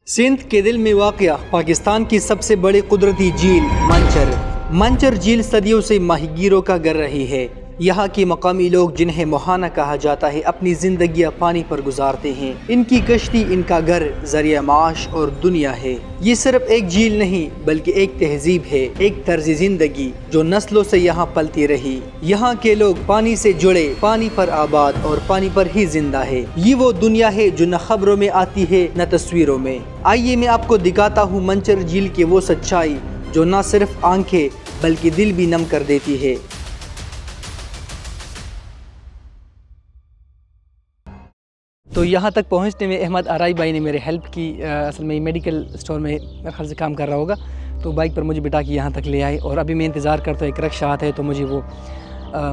सिंध के दिल में वाक़या पाकिस्तान की सबसे बड़ी कुदरती झील मंचर झील सदियों से माहीगीरों का घर रही है। यहाँ के मकामी लोग, जिन्हें मोहाना कहा जाता है, अपनी जिंदगियाँ पानी पर गुजारते हैं। इनकी कश्ती इनका घर, जरिया माश और दुनिया है। ये सिर्फ एक झील नहीं बल्कि एक तहजीब है, एक तर्ज जिंदगी जो नस्लों से यहाँ पलती रही। यहाँ के लोग पानी से जुड़े, पानी पर आबाद और पानी पर ही जिंदा है। ये वो दुनिया है जो न खबरों में आती है न तस्वीरों में। आइए मैं आपको दिखाता हूँ मंचर झील की वो सच्चाई जो न सिर्फ आंखें बल्कि दिल भी नम कर देती है। तो यहाँ तक पहुँचने में अहमद आराई भाई ने मेरे हेल्प की। असल में मेडिकल स्टोर में मेरे ख्याल से काम कर रहा होगा, तो बाइक पर मुझे बिठा के यहाँ तक ले आए और अभी मैं इंतज़ार करता हूँ एक रिक्शा आता है तो मुझे वो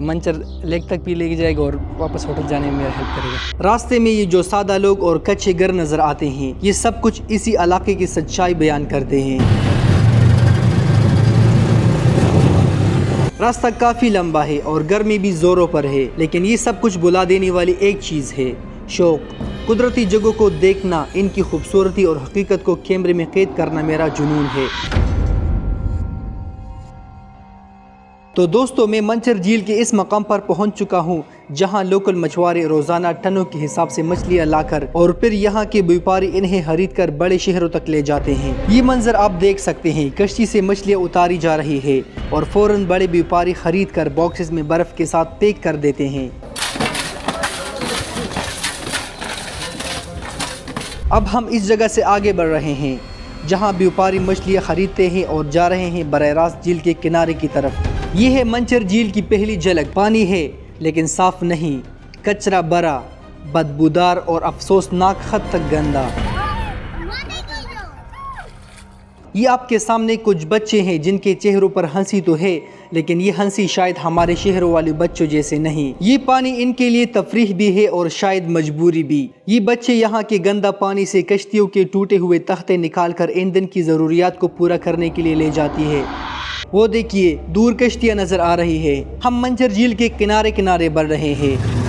मंचर लेक तक भी ले जाएगा और वापस होटल जाने में मेरा हेल्प करेगा। रास्ते में ये जो सादा लोग और कच्चे घर नज़र आते हैं, ये सब कुछ इसी इलाके की सच्चाई बयान करते हैं। रास्ता काफ़ी लंबा है और गर्मी भी ज़ोरों पर है, लेकिन ये सब कुछ बुला देने वाली एक चीज़ है, शौक। कुदरती जगहों को देखना, इनकी खूबसूरती और हकीकत को कैमरे में कैद करना मेरा जुनून है। तो दोस्तों, मैं मंचर झील के इस मकाम पर पहुंच चुका हूं, जहां लोकल मछुआरे रोज़ाना टनों के हिसाब से मछलियां लाकर और फिर यहां के व्यापारी इन्हें खरीद कर बड़े शहरों तक ले जाते हैं। ये मंजर आप देख सकते हैं, कश्ती से मछलियां उतारी जा रही है और फौरन बड़े व्यापारी खरीद कर बॉक्सेस में बर्फ के साथ पैक कर देते हैं। अब हम इस जगह से आगे बढ़ रहे हैं जहां व्यापारी मछलियां खरीदते हैं और जा रहे हैं बराह रास्त झील के किनारे की तरफ। ये है मंचर झील की पहली झलक। पानी है लेकिन साफ नहीं, कचरा भरा, बदबूदार और अफसोसनाक हद तक गंदा। ये आपके सामने कुछ बच्चे हैं जिनके चेहरों पर हंसी तो है, लेकिन ये हंसी शायद हमारे शहरों वाले बच्चों जैसे नहीं। ये पानी इनके लिए तफरीह भी है और शायद मजबूरी भी। ये बच्चे यहाँ के गंदा पानी से कश्तियों के टूटे हुए तख्ते निकालकर ईंधन की ज़रूरियात को पूरा करने के लिए ले जाती है। वो देखिए, दूर कश्तियाँ नज़र आ रही है। हम मंचर झील के किनारे किनारे बढ़ रहे हैं।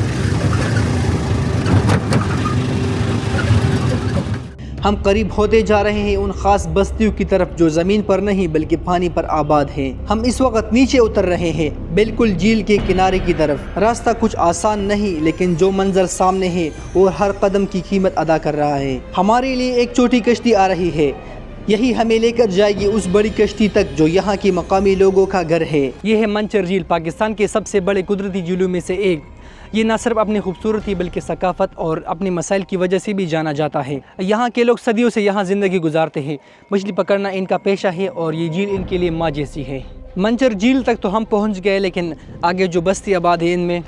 हम करीब होते जा रहे हैं उन खास बस्तियों की तरफ जो ज़मीन पर नहीं बल्कि पानी पर आबाद हैं। हम इस वक्त नीचे उतर रहे हैं, बिल्कुल झील के किनारे की तरफ। रास्ता कुछ आसान नहीं, लेकिन जो मंजर सामने है वो हर कदम की कीमत अदा कर रहा है। हमारे लिए एक छोटी कश्ती आ रही है, यही हमें लेकर जाएगी उस बड़ी कश्ती तक जो यहाँ के मकामी लोगों का घर है। ये है मंचर झील, पाकिस्तान के सबसे बड़े कुदरती झीलों में से एक। ये न सिर्फ अपनी खूबसूरती बल्कि सकाफत और अपने मसाइल की वजह से भी जाना जाता है। यहाँ के लोग सदियों से यहाँ ज़िंदगी गुजारते हैं। मछली पकड़ना इनका पेशा है और ये झील इनके लिए माँ जैसी है। मंचर झील तक तो हम पहुँच गए, लेकिन आगे जो बस्ती आबाद है, इनमें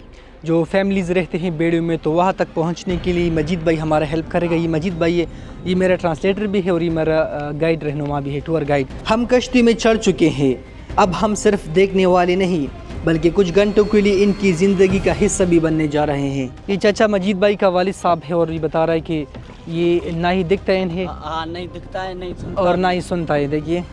जो फैमिलीज़ रहते हैं बेड़ियों में, तो वहाँ तक पहुँचने के लिए मजीद भाई हमारा हेल्प करेगा। ये मजीद भाई है, ये मेरा ट्रांसलेटर भी है और ये मेरा गाइड रहनुमा भी है, टूर गाइड। हम कश्ती में चढ़ चुके हैं। अब हम सिर्फ देखने वाले नहीं बल्कि कुछ घंटों के लिए इनकी ज़िंदगी का हिस्सा भी बनने जा रहे हैं। ये चाचा मजीद भाई का वालिद साहब है और ये बता रहा है कि ये ना ही दिखता है इन्हें, नहीं दिखता है, नहीं सुनता और ना ही सुनता है। देखिए,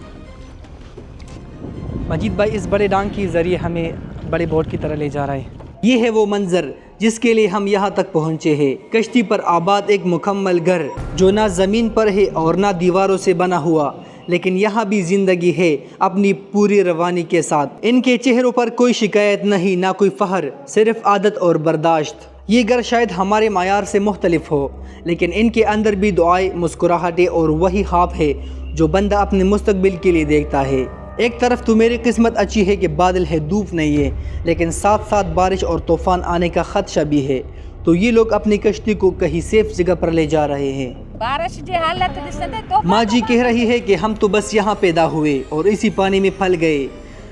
मजीद भाई इस बड़े डांग के ज़रिए हमें बड़े बोट की तरह ले जा रहा है। ये है वो मंजर जिसके लिए हम यहाँ तक पहुँचे हैं। कश्ती पर आबाद एक मुकम्मल घर जो ना ज़मीन पर है और ना दीवारों से बना हुआ, लेकिन यहाँ भी ज़िंदगी है अपनी पूरी रवानी के साथ। इनके चेहरों पर कोई शिकायत नहीं, ना कोई फ़ख्र, सिर्फ आदत और बर्दाश्त। ये घर शायद हमारे मायार से मुख्तलिफ हो, लेकिन इनके अंदर भी दुआएं, मुस्कुराहटें और वही ख्वाब है जो बंदा अपने मुस्तकबिल के लिए देखता है। एक तरफ तो मेरी किस्मत अच्छी है कि बादल है, धूप नहीं है, लेकिन साथ साथ बारिश और तूफ़ान आने का ख़दशा भी है। तो ये लोग अपनी कश्ती को कहीं सेफ जगह पर ले जा रहे हैं। बारिश की हालत माँ जी कह रही है कि हम तो बस यहाँ पैदा हुए और इसी पानी में पल गए।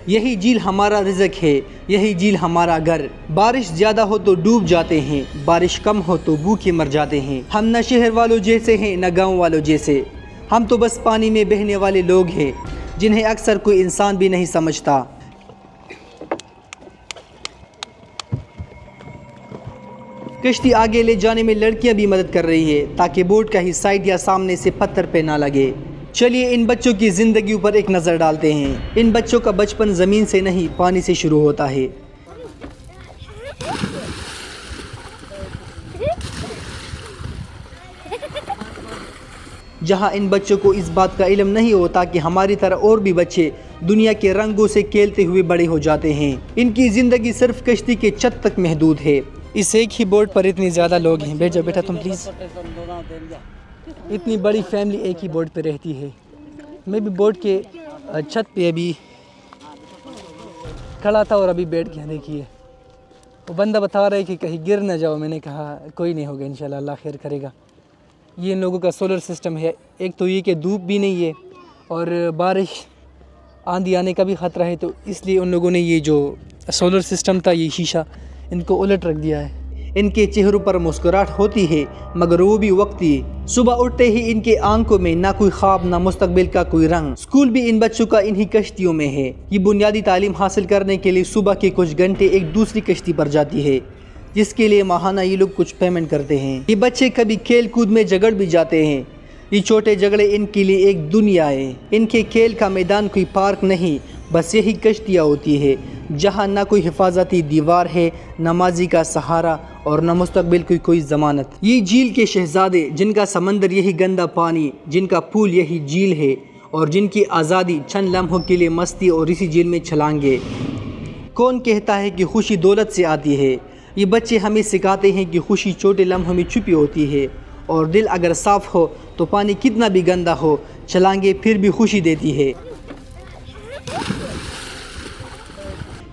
यही झील हमारा रिज़्क है, यही झील हमारा घर। बारिश ज़्यादा हो तो डूब जाते हैं, बारिश कम हो तो भूखे मर जाते हैं। हम न शहर वालों जैसे हैं न गाँव वालों जैसे, हम तो बस पानी में बहने वाले लोग हैं जिन्हें अक्सर कोई इंसान भी नहीं समझता। कश्ती आगे ले जाने में लड़कियां भी मदद कर रही है ताकि बोट का ही साइड या सामने से पत्थर पे ना लगे। चलिए इन बच्चों की ज़िंदगी पर एक नज़र डालते हैं। इन बच्चों का बचपन ज़मीन से नहीं पानी से शुरू होता है। जहां इन बच्चों को इस बात का इल्म नहीं होता कि हमारी तरह और भी बच्चे दुनिया के रंगों से खेलते हुए बड़े हो जाते हैं। इनकी ज़िंदगी सिर्फ कश्ती के छत तक महदूद है। इस एक ही बोट पर इतने ज़्यादा लोग हैं। बैठ जाओ बेटा तुम प्लीज़। इतनी बड़ी फैमिली एक ही बोट पे रहती है। मैं भी बोट के छत पे अभी खड़ा था और अभी बैठ के देखिए वो बंदा बता रहा है कि कहीं गिर ना जाओ। मैंने कहा कोई नहीं होगा, इंशाल्लाह अल्लाह खैर करेगा। ये इन लोगों का सोलर सिस्टम है। एक तो ये कि धूप भी नहीं है और बारिश आंधी आने का भी ख़तरा है, तो इसलिए उन लोगों ने ये जो सोलर सिस्टम था ये शीशा इनको उलट रख दिया है। इनके चेहरों पर मुस्कुराहट होती है मगर वो भी वक्ती। सुबह उठते ही इनके आंखों में ना कोई ख्वाब ना मुस्तकबिल का कोई रंग। स्कूल भी इन बच्चों का इन्हीं कश्तियों में है। ये बुनियादी तालीम हासिल करने के लिए सुबह के कुछ घंटे एक दूसरी कश्ती पर जाती है, जिसके लिए माहाना ये लोग कुछ पेमेंट करते हैं। ये बच्चे कभी खेल कूद में झगड़ भी जाते हैं। ये छोटे झगड़े इनके लिए एक दुनिया है। इनके खेल का मैदान कोई पार्क नहीं, बस यही कश्तियाँ होती है जहाँ ना कोई हिफाजती दीवार है, नमाजी का सहारा और न मुस्तकबिल की कोई ज़मानत। ये झील के शहजादे जिनका समंदर यही गंदा पानी, जिनका फूल यही झील है और जिनकी आज़ादी चंद लम्हों के लिए मस्ती और इसी झील में छलांगे। कौन कहता है कि खुशी दौलत से आती है? ये बच्चे हमें सिखाते हैं कि खुशी छोटे लम्हों में छुपी होती है और दिल अगर साफ़ हो तो पानी कितना भी गंदा हो, छलांगे फिर भी खुशी देती है।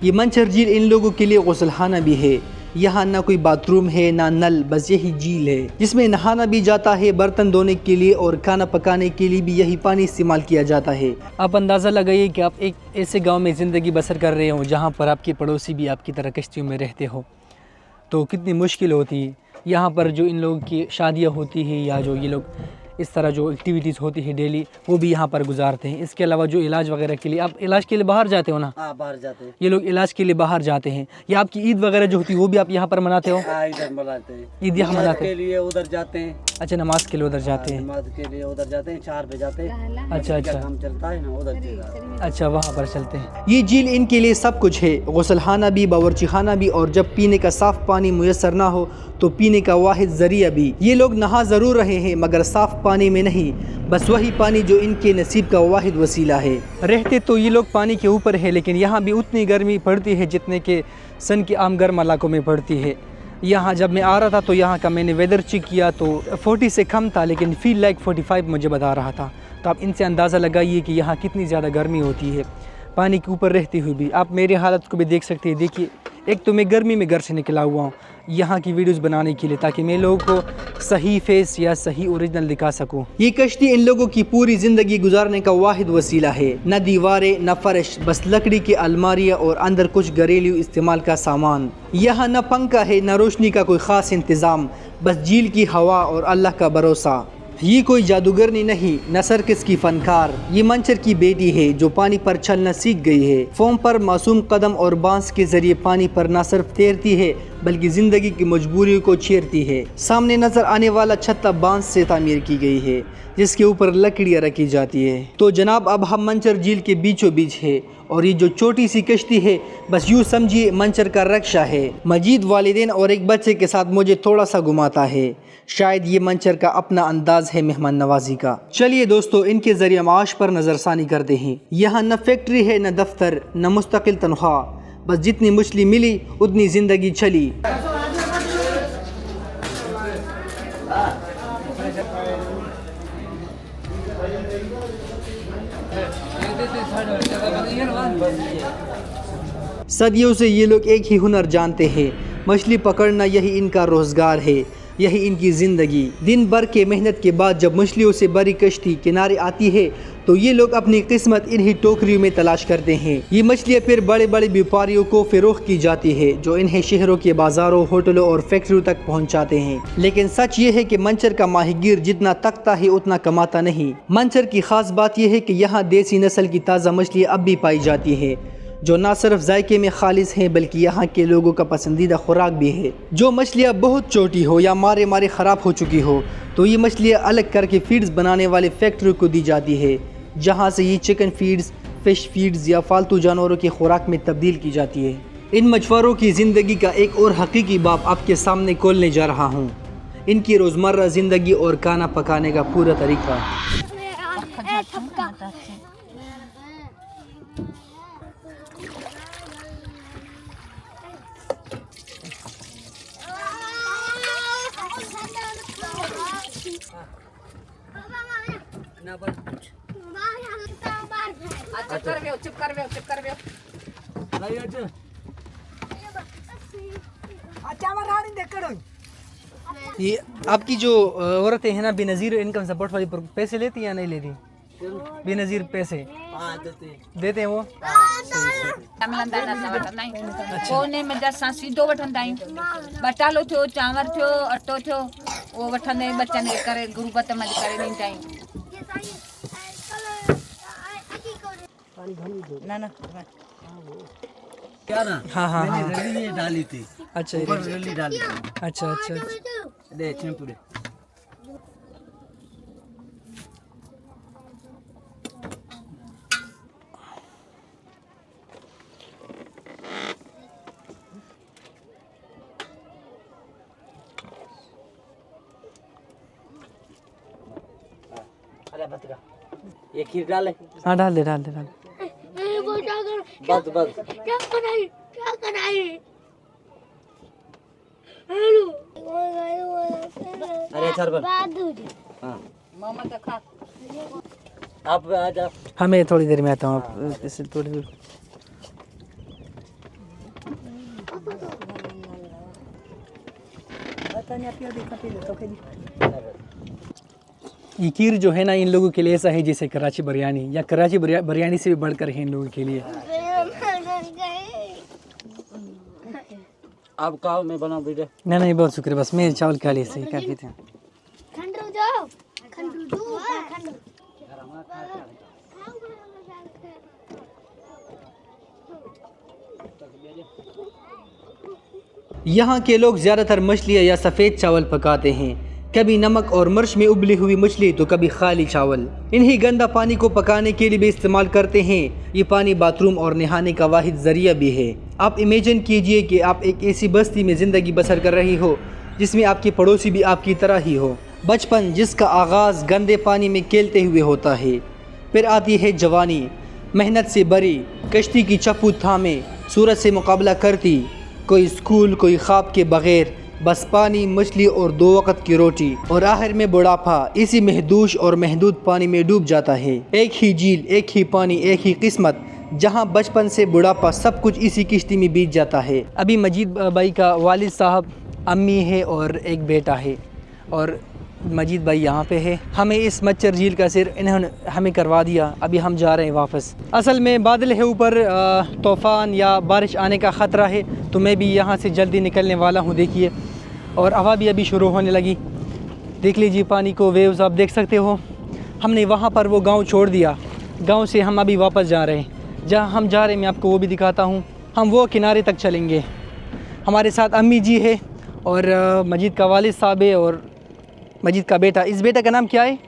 ये मंचर झील इन लोगों के लिए गुस्लखाना भी है। यहाँ ना कोई बाथरूम है ना नल, बस यही झील है जिसमें नहाना भी जाता है, बर्तन धोने के लिए और खाना पकाने के लिए भी यही पानी इस्तेमाल किया जाता है। आप अंदाज़ा लगाइए कि आप एक ऐसे गांव में ज़िंदगी बसर कर रहे हो जहाँ पर आपके पड़ोसी भी आपकी तरह कश्तियों में रहते हो, तो कितनी मुश्किल होती है। यहाँ पर जो इन लोगों की शादियाँ होती है या जो ये लोग इस तरह जो एक्टिविटीज़ होती है डेली, वो भी यहाँ पर गुजारते हैं। इसके अलावा जो इलाज वगैरह के लिए, आप इलाज के लिए बाहर जाते हो ना? हाँ, बाहर जाते हैं। ये लोग इलाज के लिए बाहर जाते हैं। या आपकी ईद वगैरह जो होती है वो भी आप यहाँ पर मनाते हो? हाँ, इधर मनाते हैं। ईद यहाँ मनाते के लिए उधर जाते हैं। अच्छा, नमाज के लिए उधर जाते हैं। नमाज के लिए उधर जाते हैं, 4 बजे जाते हैं। अच्छा अच्छा काम चलता है ना, उधर चलता है। अच्छा, वहाँ पर चलते हैं। ये झील इनके लिए सब कुछ है, गुस्लखाना भी, बावर्ची खाना भी, और जब पीने का साफ़ पानी मुयसर ना हो तो पीने का वाहिद ज़रिया भी। ये लोग नहा ज़रूर रहे हैं मगर साफ़ पानी में नहीं, बस वही पानी जो इनके नसीब का वाहिद वसीला है। रहते तो ये लोग पानी के ऊपर है, लेकिन यहाँ भी उतनी गर्मी पड़ती है जितने के सन के आम गर्म इलाकों में पड़ती है। यहाँ जब मैं आ रहा था तो यहाँ का मैंने वेदर चेक किया तो 40 से कम था, लेकिन फील लाइक 45 मुझे बता रहा था। तो आप इनसे अंदाज़ा लगाइए कि यहाँ कितनी ज़्यादा गर्मी होती है पानी के ऊपर रहते हुए भी। आप मेरी हालत को भी देख सकते हैं। देखिए, एक तो मैं गर्मी में घर से निकला हुआ हूँ यहाँ की वीडियोस बनाने के लिए, ताकि मैं लोगों को सही फेस या सही ओरिजिनल दिखा सकूँ। ये कश्ती इन लोगों की पूरी ज़िंदगी गुजारने का वाहिद वसीला है। न दीवारें न फर्श, बस लकड़ी की अलमारियाँ और अंदर कुछ घरेलू इस्तेमाल का सामान। यहाँ न पंखा है न रोशनी का कोई ख़ास इंतज़ाम, बस झील की हवा और अल्लाह का भरोसा। ये कोई जादूगरनी नहीं, न सर्कस की फनकार। ये मंचर की बेटी है जो पानी पर चलना सीख गई है। फोम पर मासूम कदम और बांस के जरिए पानी पर न सिर्फ तैरती है बल्कि जिंदगी की मजबूरियों को छेड़ती है। सामने नजर आने वाला छत्ता बांस से तामीर की गई है जिसके ऊपर लकड़ियाँ रखी जाती है। तो जनाब, अब हम मंचर झील के बीचों बीच है और ये जो छोटी सी कश्ती है बस यूँ समझिए मंचर का रक्षा है। मजीद वालिदैन और एक बच्चे के साथ मुझे थोड़ा सा घुमाता है। शायद ये मंचर का अपना अंदाज है मेहमान नवाजी का। चलिए दोस्तों, इनके जरिए माश पर नज़रसानी करते हैं। यहाँ न फैक्ट्री है न दफ्तर न मुस्तकिल तनख्वाह, बस जितनी मछली मिली उतनी ज़िंदगी चली। सदियों से ये लोग एक ही हुनर जानते हैं, मछली पकड़ना। यही इनका रोज़गार है, यही इनकी ज़िंदगी। दिन भर के मेहनत के बाद जब मछलियों से भरी कश्ती किनारे आती है तो ये लोग अपनी किस्मत इन्हीं टोकरियों में तलाश करते हैं। ये मछलियाँ फिर बड़े बड़े व्यापारियों को फ़रोख्त की जाती है जो इन्हें शहरों के बाज़ारों, होटलों और फैक्ट्रियों तक पहुँचाते हैं। लेकिन सच ये है कि मंचर का माहीगीर जितना तकता है उतना कमाता नहीं। मंचर की ख़ास बात यह है कि यहाँ देसी नस्ल की ताज़ा मछलियाँ अब भी पाई जाती है जो न सिर्फ जायके में खालिस हैं बल्कि यहाँ के लोगों का पसंदीदा खुराक भी है। जो मछलियाँ बहुत छोटी हो या मारे मारे ख़राब हो चुकी हो तो ये मछलियाँ अलग करके फीड्स बनाने वाले फैक्ट्री को दी जाती है, जहाँ से ये चिकन फीड्स, फ़िश फीड्स या फालतू जानवरों की खुराक में तब्दील की जाती है। इन मछुआरों की ज़िंदगी का एक और हकीकी बाब आपके सामने खोलने जा रहा हूँ। ان کی روزمرہ زندگی اور کھانا پکانے کا پورا طریقہ۔ یہ آپ کی جو عورتیں ہیں نا بے نظیر انکم سپورٹ والی پیسے لیتی یا نہیں لیتی؟ بے نظیر پیسے دیتے ہیں وہ؟ कोने में 10 सां सीधो वठंदा आहियूं। बटालो थियो, चांवर थियो, अटो थियो, उहो वठंदे बच्चनि खे करे गुरुबत में करे ॾींदा आहियूं। ना ना क्या ना हाँ हाँ हाँ मैंने रली ये डाली थी, अच्छा ऊपर रली डाली थी। अच्छा अच्छा दे चैम्पू दे। अरे बतरा ये खीर डाले। हाँ डाल दे डाल दे डाल दे। बस बस क्या कराई अरे चार बन। हाँ मोहम्मद खा आप आ जाओ। हाँ मैं थोड़ी देर में आता हूँ, आप इससे थोड़ी देर। ये खीर जो है ना इन लोगों के लिए ऐसा है जैसे कराची बिरयानी, या कराची बिरयानी से भी बढ़कर है इन लोगों के लिए। आप कहो मैं बनाऊं वीडियो। नहीं नहीं बहुत शुक्रिया, बस मैं चावल खा लिए सही काफ़ी थे। यहाँ के लोग ज़्यादातर मछलियाँ या सफ़ेद चावल पकाते हैं, कभी नमक और मिर्च में उबली हुई मछली तो कभी खाली चावल। इन्हीं गंदा पानी को पकाने के लिए भी इस्तेमाल करते हैं। ये पानी बाथरूम और नहाने का वाहिद ज़रिया भी है। आप इमेजिन कीजिए कि आप एक ऐसी बस्ती में ज़िंदगी बसर कर रही हो जिसमें आपके पड़ोसी भी आपकी तरह ही हो। बचपन जिसका आगाज़ गंदे पानी में खेलते हुए होता है, फिर आती है जवानी, मेहनत से भरी कश्ती की चप्पू थामे सूरज से मुकाबला करती, कोई स्कूल कोई ख्वाब के बग़ैर, बस पानी मछली और 2 वक्त की रोटी, और आखिर में बुढ़ापा इसी महदूश और महदूद पानी में डूब जाता है। एक ही झील, एक ही पानी, एक ही किस्मत, जहां बचपन से बुढ़ापा सब कुछ इसी किश्ती में बीत जाता है। अभी मजीद भाई का वालिद साहब, अम्मी है और एक बेटा है, और मजीद भाई यहाँ पे है। हमें इस मच्छर झील का सिर इन्होंने हमें करवा दिया, अभी हम जा रहे हैं वापस। असल में बादल है ऊपर, तूफ़ान या बारिश आने का ख़तरा है, तो मैं भी यहाँ से जल्दी निकलने वाला हूँ। देखिए, और हवा भी अभी शुरू होने लगी। देख लीजिए पानी को, वेव्स आप देख सकते हो। हमने वहाँ पर वो गांव छोड़ दिया, गांव से हम अभी वापस जा रहे हैं। जहाँ हम जा रहे हैं मैं आपको वो भी दिखाता हूँ। हम वो किनारे तक चलेंगे। हमारे साथ अम्मी जी है और मजीद का वालिद साहब है और मजीद का बेटा। इस बेटे का नाम क्या है?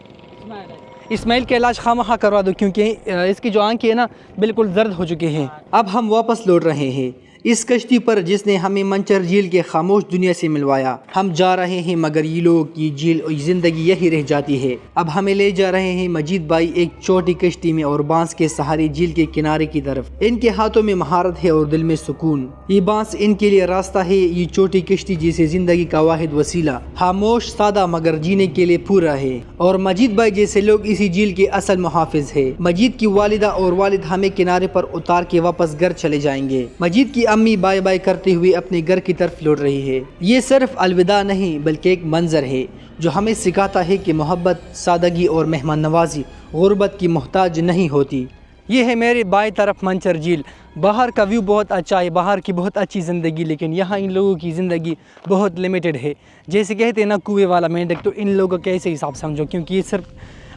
इस्माइल का इलाज खामखा करवा दो, क्योंकि इसकी जो आंखें हैं ना बिल्कुल जर्द हो चुके हैं। अब हम वापस लौट रहे हैं इस कश्ती पर जिसने हमें मंचर झील के खामोश दुनिया से मिलवाया। हम जा रहे हैं मगर ये लोग, ये झील और ज़िंदगी यही रह जाती है। अब हमें ले जा रहे हैं मजीद भाई एक छोटी कश्ती में और बांस के सहारे झील के किनारे की तरफ। इनके हाथों में महारत है और दिल में सुकून। ये बांस इनके लिए रास्ता है, ये छोटी कश्ती जिसे ज़िंदगी का वाहिद वसीला, खामोश सादा मगर जीने के लिए पूरा है। और मजीद भाई जैसे लोग इसी झील के असल मुहाफिज है। मजीद की वालिदा और वालिद हमें किनारे पर उतार के वापस घर चले जाएंगे। मजीद की अम्मी बाय बाय करते हुए अपने घर की तरफ लौट रही है। ये सिर्फ अलविदा नहीं बल्कि एक मंजर है जो हमें सिखाता है कि मोहब्बत, सादगी और मेहमान नवाजी गुर्बत की मोहताज नहीं होती। ये है मेरे बाएं तरफ मंचर झील। बाहर का व्यू बहुत अच्छा है, बाहर की बहुत अच्छी ज़िंदगी, लेकिन यहाँ इन लोगों की ज़िंदगी बहुत लिमिटेड है। जैसे कहते हैं ना कुएँ वाला मेंढक, तो इन लोगों का कैसे हिसाब समझो, क्योंकि ये सिर्फ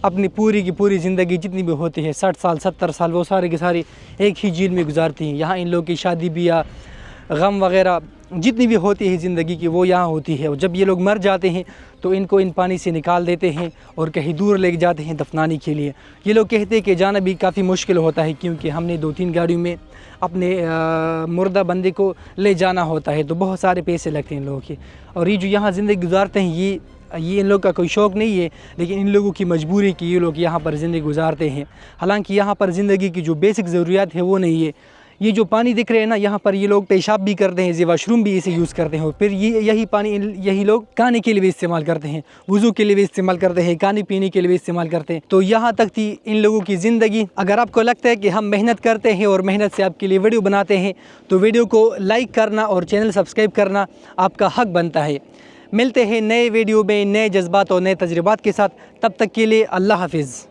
अपनी पूरी की पूरी ज़िंदगी जितनी भी होती है 60 साल 70 साल वो सारे के सारे एक ही झील में गुजारती हैं। यहाँ इन लोगों की शादी ब्याह, गम वगैरह जितनी भी होती है ज़िंदगी की वो यहाँ होती है। और जब ये लोग मर जाते हैं تو ان کو ان پانی سے نکال دیتے ہیں اور کہیں دور لے جاتے ہیں دفنانے کے لیے۔ یہ لوگ کہتے ہیں کہ جانا بھی کافی مشکل ہوتا ہے، کیونکہ ہم نے 2-3 گاڑیوں میں اپنے مردہ بندے کو لے جانا ہوتا ہے، تو بہت سارے پیسے لگتے ہیں ان لوگوں کے۔ اور یہ جو یہاں زندگی گزارتے ہیں یہ ان لوگوں کا کوئی شوق نہیں ہے، لیکن ان لوگوں کی مجبوری کہ یہ لوگ یہاں پر زندگی گزارتے ہیں۔ حالانکہ یہاں پر زندگی کی جو بیسک ضروریات ہے وہ نہیں ہے۔ یہ جو پانی دکھ رہے ہیں نا، یہاں پر یہ لوگ پیشاب بھی کرتے ہیں، واش روم بھی اسے یوز کرتے ہیں، پھر یہی پانی یہی لوگ کھانے کے لیے بھی استعمال کرتے ہیں، وضو کے لیے بھی استعمال کرتے ہیں، کھانے پینے کے لیے بھی استعمال کرتے ہیں۔ تو یہاں تک تھی ان لوگوں کی زندگی۔ اگر آپ کو لگتا ہے کہ ہم محنت کرتے ہیں اور محنت سے آپ کے لیے ویڈیو بناتے ہیں، تو ویڈیو کو لائک کرنا اور چینل سبسکرائب کرنا آپ کا حق بنتا ہے۔ ملتے ہیں نئے ویڈیو میں نئے جذبات اور نئے تجربات کے ساتھ، تب تک کے لیے اللہ حافظ۔